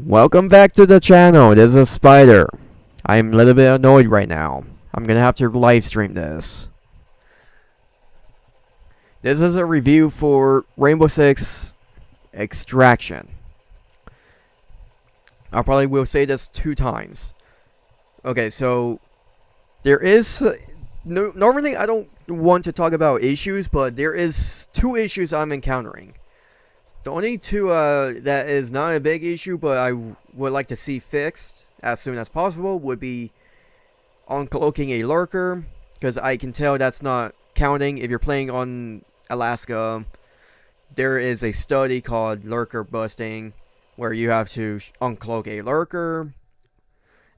Welcome back to the channel. This is Spider. I'm a little bit annoyed right now. I'm gonna have to live stream this. This is a review for Rainbow Six Extraction. I probably will say this 2 times. Okay, so there is normally I don't want to talk about issues, but there is 2 issues I'm encountering. The only 2 that is not a big issue, but I would like to see fixed as soon as possible, would be uncloaking a lurker, because I can tell that's not counting. If you're playing on Alaska, there is a study called Lurker Busting, where you have to uncloak a lurker,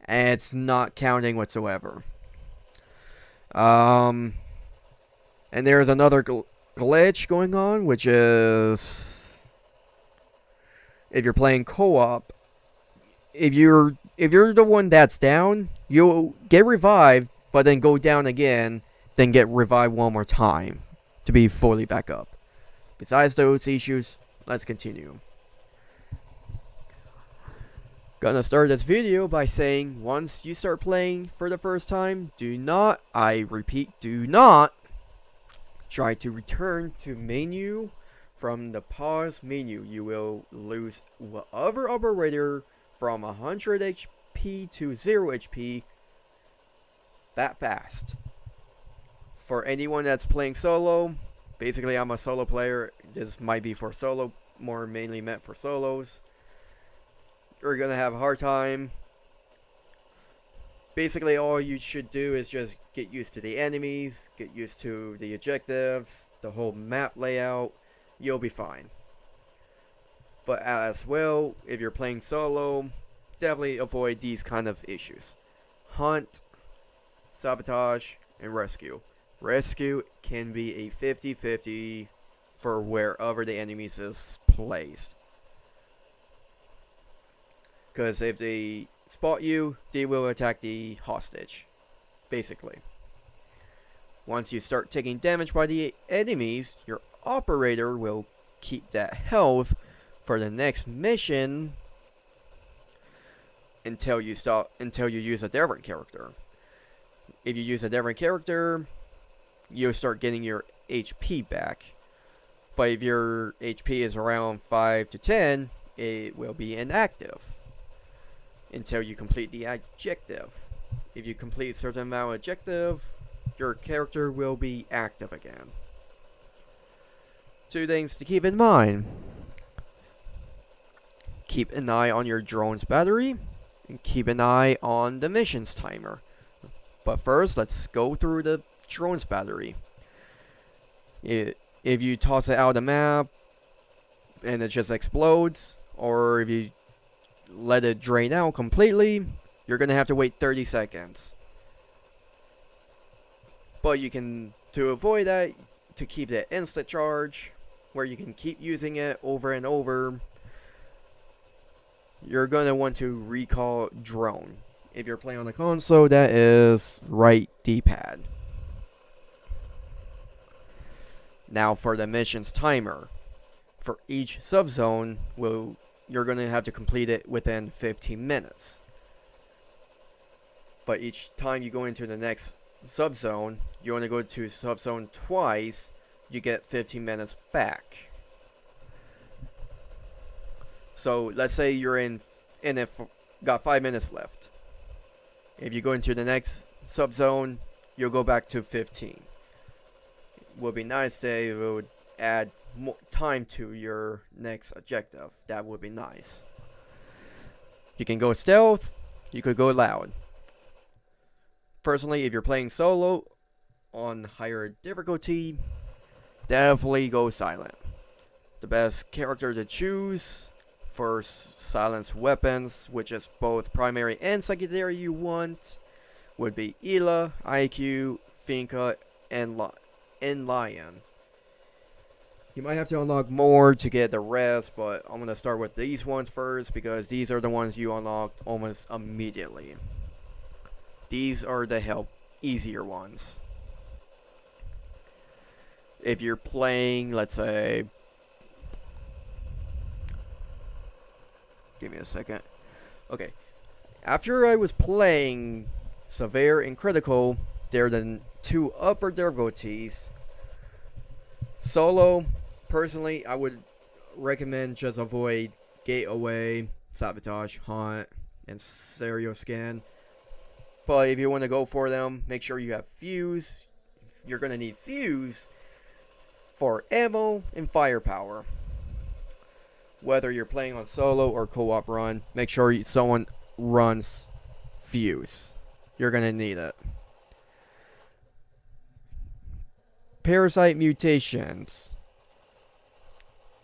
and it's not counting whatsoever. And there's another glitch going on, which is if you're playing co-op, if you're the one that's down, you'll get revived, but then go down again, then get revived one more time to be fully back up. Besides those issues, let's continue. Gonna start this video by saying, once you start playing for the first time, do not, I repeat, do not try to return to menu. From the pause menu, you will lose whatever operator from 100 HP to 0 HP that fast. For anyone that's playing solo, basically I'm a solo player, this might be for solo, more mainly meant for solos. You're gonna have a hard time. Basically all you should do is just get used to the enemies, get used to the objectives, the whole map layout. You'll be fine. But as well, if you're playing solo, definitely avoid these kind of issues. Hunt, sabotage, and rescue. Rescue can be a 50-50 for wherever the enemies is placed. Because if they spot you, they will attack the hostage. Basically. Once you start taking damage by the enemies, your operator will keep that health for the next mission until you use a different character. If you use a different character, you'll start getting your HP back. But if your HP is around 5 to 10, it will be inactive until you complete the objective. If you complete a certain amount of objective, your character will be active again. 2 things to keep in mind. Keep an eye on your drone's battery, and keep an eye on the mission's timer. But first, let's go through the drone's battery. If you toss it out of the map, and it just explodes, or if you let it drain out completely, you're gonna have to wait 30 seconds. But you can, to avoid that, to keep the instant charge, where you can keep using it over and over, you're gonna want to recall drone. If you're playing on the console, that is right D-pad. Now for the mission's timer. For each subzone, you're gonna have to complete it within 15 minutes. But each time you go into the next subzone, you only go to subzone twice, you get 15 minutes back. So let's say you're in it got 5 minutes left. If you go into the next subzone, you'll go back to 15. Would be nice if it would add more time to your next objective. That would be nice. You can go stealth, you could go loud. Personally, if you're playing solo on higher difficulty, definitely go silent. The best character to choose for silenced weapons, which is both primary and secondary you want, would be Ela, IQ, Finka, and Lion. You might have to unlock more to get the rest, but I'm going to start with these ones first, because these are the ones you unlock almost immediately. These are the easier ones. If you're playing, let's say, give me a second. Okay, after I was playing Severe and Critical, they're the two upper difficulties. Solo, personally, I would recommend just avoid Gateway, Sabotage, Haunt, and Serial Scan. But if you want to go for them, make sure you have Fuse. You're going to need Fuse for ammo and firepower. Whether you're playing on solo or co-op run, make sure someone runs Fuse. You're going to need it. Parasite mutations.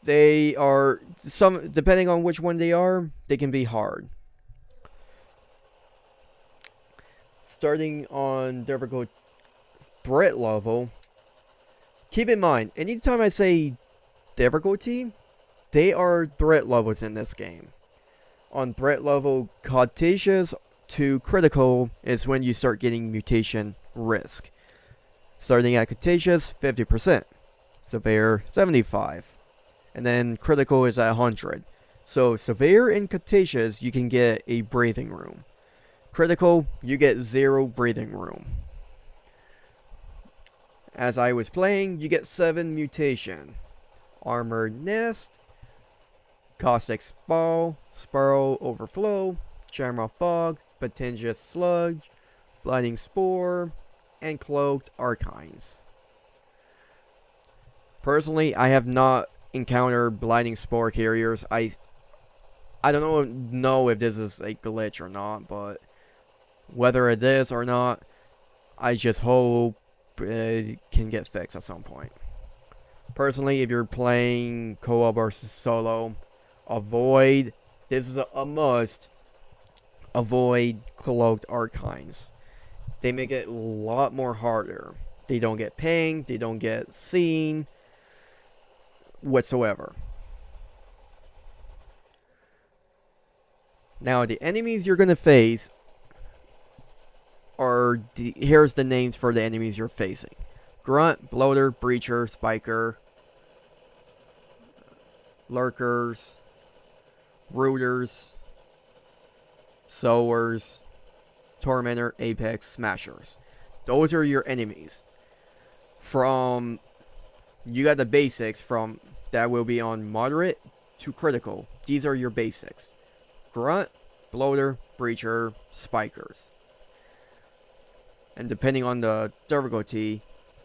They are, depending on which one they are, they can be hard. Starting on difficult threat level, keep in mind, anytime I say difficulty, they are threat levels in this game. On threat level Cretaceous to Critical is when you start getting mutation risk. Starting at Cretaceous, 50%. Severe, 75%. And then Critical is at 100%. So Severe and Cretaceous, you can get a breathing room. Critical, you get 0 breathing room. As I was playing, you get 7 mutation. Armored Nest, Caustic Spiral Overflow, Shamrock Fog, Potentious Sludge, Blinding Spore, and Cloaked Archines. Personally, I have not encountered Blinding Spore carriers. I don't know if this is a glitch or not, but whether it is or not, I just hope it can get fixed at some point. Personally, if you're playing co-op or solo, avoid, this is a must, avoid Cloaked Archines. They make it a lot more harder. They don't get pinged, they don't get seen whatsoever. Now, the enemies you're going to face are, here's the names for the enemies you're facing. Grunt, Bloater, Breacher, Spiker, Lurkers, Rooters, Sowers, Tormentor, Apex, Smashers. Those are your enemies. From, you got the basics from, that will be on moderate to critical. These are your basics. Grunt, Bloater, Breacher, Spikers. And depending on the difficulty,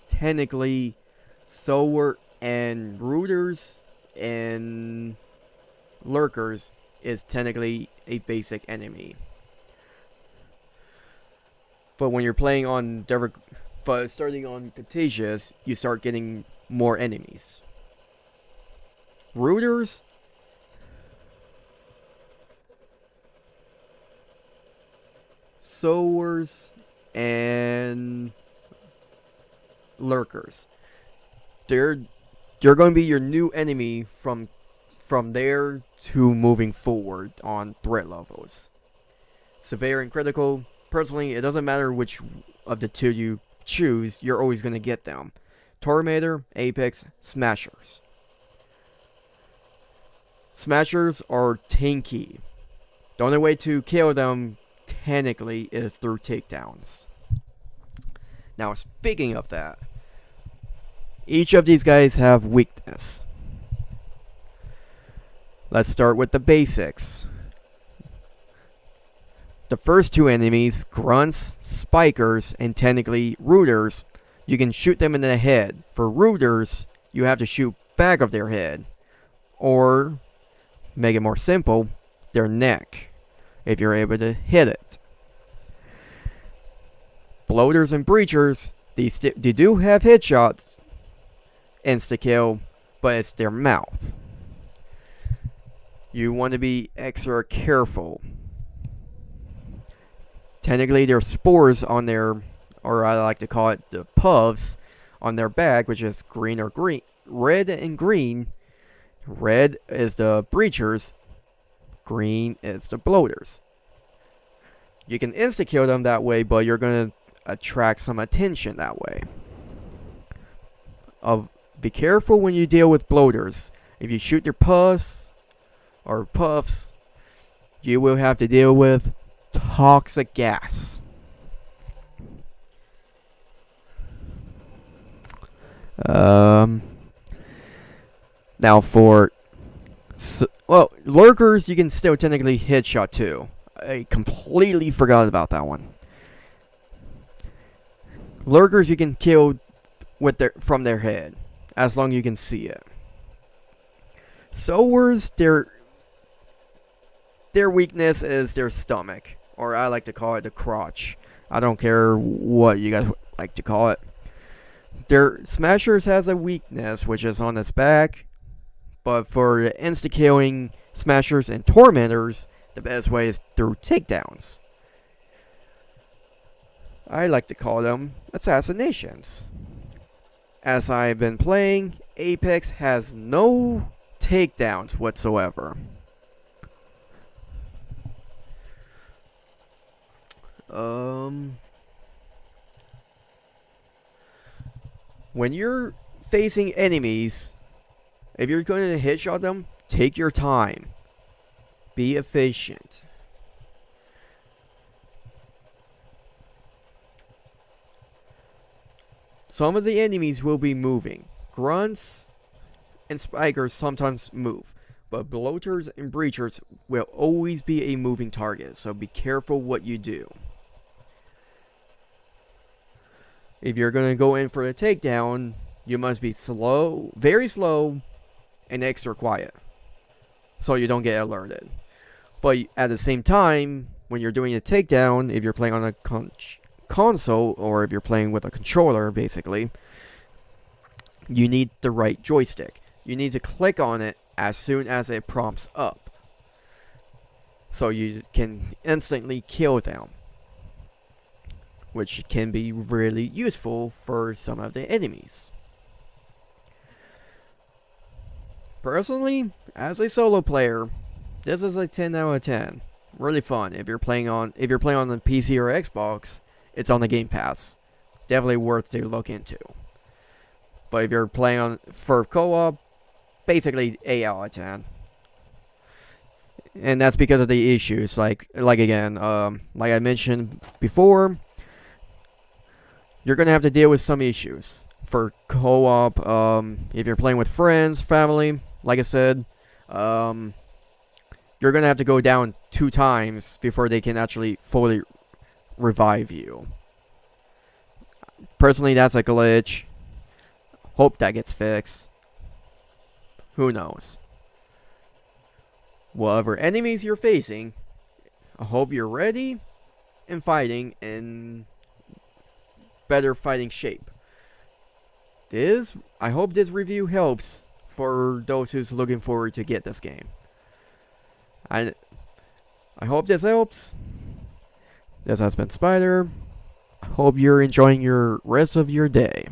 technically, Sower and Rooters and Lurkers is technically a basic enemy. But when you're playing on but starting on Cretaceous, you start getting more enemies. Rooters, Sowers, and Lurkers. They're going to be your new enemy from there to moving forward on threat levels. Severe and Critical, personally, it doesn't matter which of the two you choose, you're always going to get them. Tormentor, Apex, Smashers. Smashers are tanky. The only way to kill them technically is through takedowns. Now, speaking of that, each of these guys have weakness. Let's start with the basics. The first two enemies, Grunts, Spikers, and technically Rooters, you can shoot them in the head. For Rooters, you have to shoot back of their head. Or, make it more simple, their neck, if you're able to hit it. Bloaters and Breachers, they do have headshots, insta-kill, but it's their mouth. You want to be extra careful. Technically, there's spores on their, or I like to call it the puffs, on their back, which is green or green, red and green. Red is the Breachers, green is the Bloaters. You can insta-kill them that way, but you're going to attract some attention that way. Be careful when you deal with Bloaters. If you shoot their puffs, you will have to deal with toxic gas. Now for lurkers, you can still technically headshot too. I completely forgot about that one. Lurkers you can kill from their head, as long as you can see it. Sowers, their weakness is their stomach, or I like to call it the crotch. I don't care what you guys like to call it. Their Smashers has a weakness, which is on its back, but for insta-killing Smashers and Tormentors, the best way is through takedowns. I like to call them assassinations. As I've been playing, Apex has no takedowns whatsoever. When you're facing enemies, if you're going to headshot them, take your time. Be efficient. Some of the enemies will be moving. Grunts and spikers sometimes move, but bloaters and breachers will always be a moving target, so be careful what you do. If you're going to go in for a takedown, you must be slow, very slow, and extra quiet, so you don't get alerted. But at the same time, when you're doing a takedown, if you're playing on a console, or if you're playing with a controller, basically, you need the right joystick. You need to click on it as soon as it prompts up, so you can instantly kill them, which can be really useful for some of the enemies. Personally, as a solo player, this is a 10 out of 10. Really fun. If you're playing on the PC or Xbox, it's on the Game Pass. Definitely worth to look into. But if you're playing for co-op, basically 8 out of 10. And that's because of the issues. Like again, like I mentioned before, you're gonna have to deal with some issues for co-op. If you're playing with friends, family, like I said, you're gonna have to go down 2 times before they can actually fully revive you. Personally, that's a glitch. Hope that gets fixed. Who knows? Whatever enemies you're facing, I hope you're ready and fighting in better fighting shape. I hope this review helps for those who's looking forward to get this game. I hope this helps. This has been Spider. I hope you're enjoying your rest of your day.